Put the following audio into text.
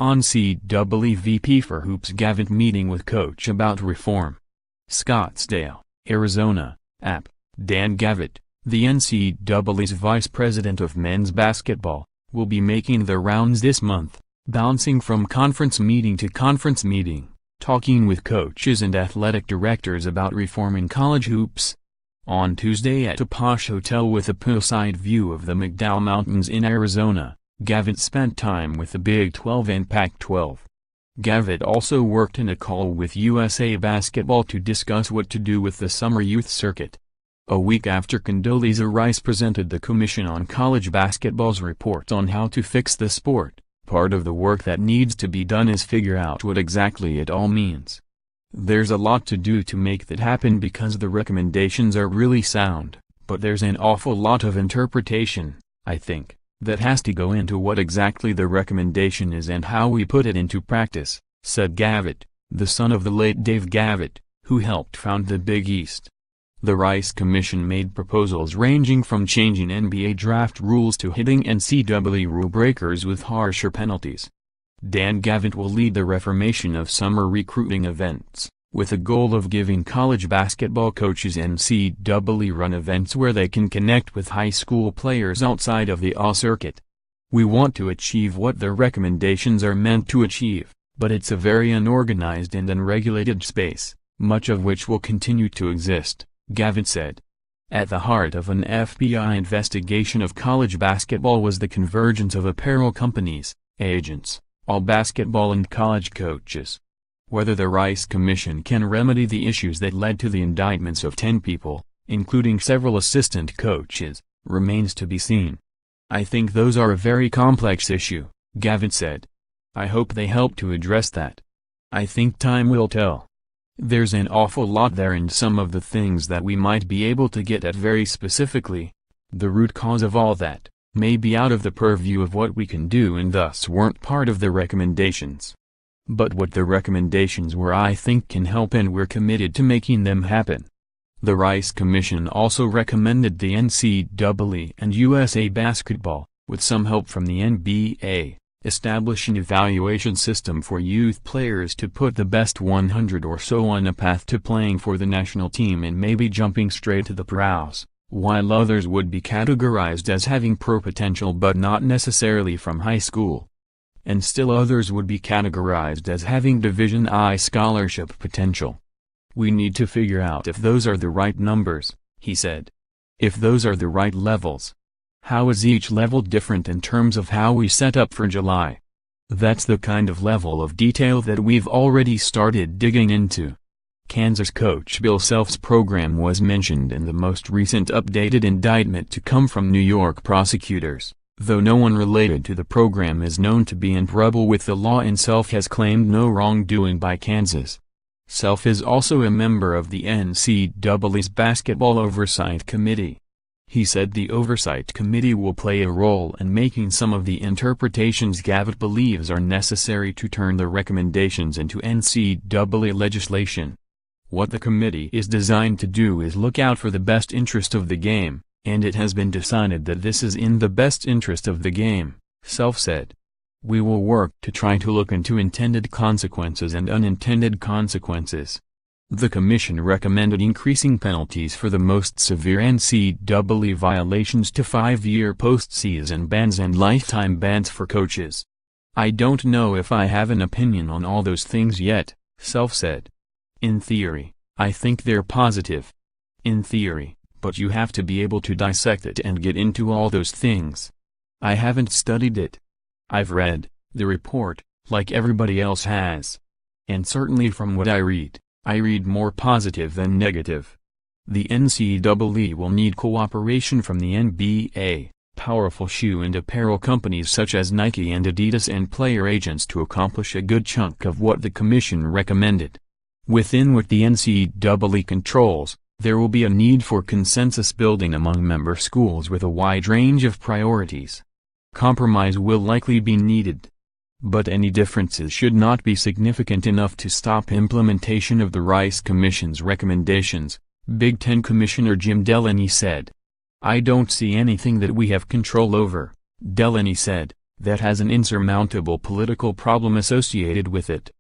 NCAA VP for Hoops Gavitt meeting with coach about reform. Scottsdale, Arizona, App. Dan Gavitt, the NCAA's vice president of men's basketball, will be making the rounds this month, bouncing from conference meeting to conference meeting, talking with coaches and athletic directors about reforming college hoops. On Tuesday at a posh hotel with a poolside view of the McDowell Mountains in Arizona, Gavitt spent time with the Big 12 and Pac-12. Gavitt also worked in a call with USA Basketball to discuss what to do with the summer youth circuit. A week after Condoleezza Rice presented the Commission on College Basketball's report on how to fix the sport, part of the work that needs to be done is figure out what exactly it all means. There's a lot to do to make that happen because the recommendations are really sound, but there's an awful lot of interpretation, I think, that has to go into what exactly the recommendation is and how we put it into practice, said Gavitt, the son of the late Dave Gavitt, who helped found the Big East. The Rice Commission made proposals ranging from changing NBA draft rules to hitting NCAA rule breakers with harsher penalties. Dan Gavitt will lead the reformation of summer recruiting events, with a goal of giving college basketball coaches NCAA-run events where they can connect with high school players outside of the AW circuit. We want to achieve what the recommendations are meant to achieve, but it's a very unorganized and unregulated space, much of which will continue to exist, Gavitt said. At the heart of an FBI investigation of college basketball was the convergence of apparel companies, agents, all basketball and college coaches. Whether the Rice Commission can remedy the issues that led to the indictments of 10 people, including several assistant coaches, remains to be seen. I think those are a very complex issue, Gavitt said. I hope they help to address that. I think time will tell. There's an awful lot there and some of the things that we might be able to get at very specifically, the root cause of all that, may be out of the purview of what we can do and thus weren't part of the recommendations. But what the recommendations were I think can help and we're committed to making them happen. The Rice Commission also recommended the NCAA and USA Basketball, with some help from the NBA, establish an evaluation system for youth players to put the best 100 or so on a path to playing for the national team and maybe jumping straight to the pros, while others would be categorized as having pro potential but not necessarily from high school. And still others would be categorized as having Division I scholarship potential. We need to figure out if those are the right numbers, he said. If those are the right levels. How is each level different in terms of how we set up for July? That's the kind of level of detail that we've already started digging into. Kansas coach Bill Self's program was mentioned in the most recent updated indictment to come from New York prosecutors, though no one related to the program is known to be in trouble with the law and Self has claimed no wrongdoing by Kansas. Self is also a member of the NCAA's Basketball Oversight Committee. He said the Oversight Committee will play a role in making some of the interpretations Gavitt believes are necessary to turn the recommendations into NCAA legislation. What the committee is designed to do is look out for the best interest of the game, and it has been decided that this is in the best interest of the game, Self said. We will work to try to look into intended consequences and unintended consequences. The commission recommended increasing penalties for the most severe NCAA violations to 5-year postseason bans and lifetime bans for coaches. I don't know if I have an opinion on all those things yet, Self said. In theory, I think they're positive. In theory, but you have to be able to dissect it and get into all those things. I haven't studied it. I've read the report, like everybody else has. And certainly from what I read more positive than negative. The NCAA will need cooperation from the NBA, powerful shoe and apparel companies such as Nike and Adidas and player agents to accomplish a good chunk of what the commission recommended. Within what the NCAA controls, there will be a need for consensus building among member schools with a wide range of priorities. Compromise will likely be needed. But any differences should not be significant enough to stop implementation of the Rice Commission's recommendations, Big Ten Commissioner Jim Delaney said. I don't see anything that we have control over, Delaney said. that has an insurmountable political problem associated with it.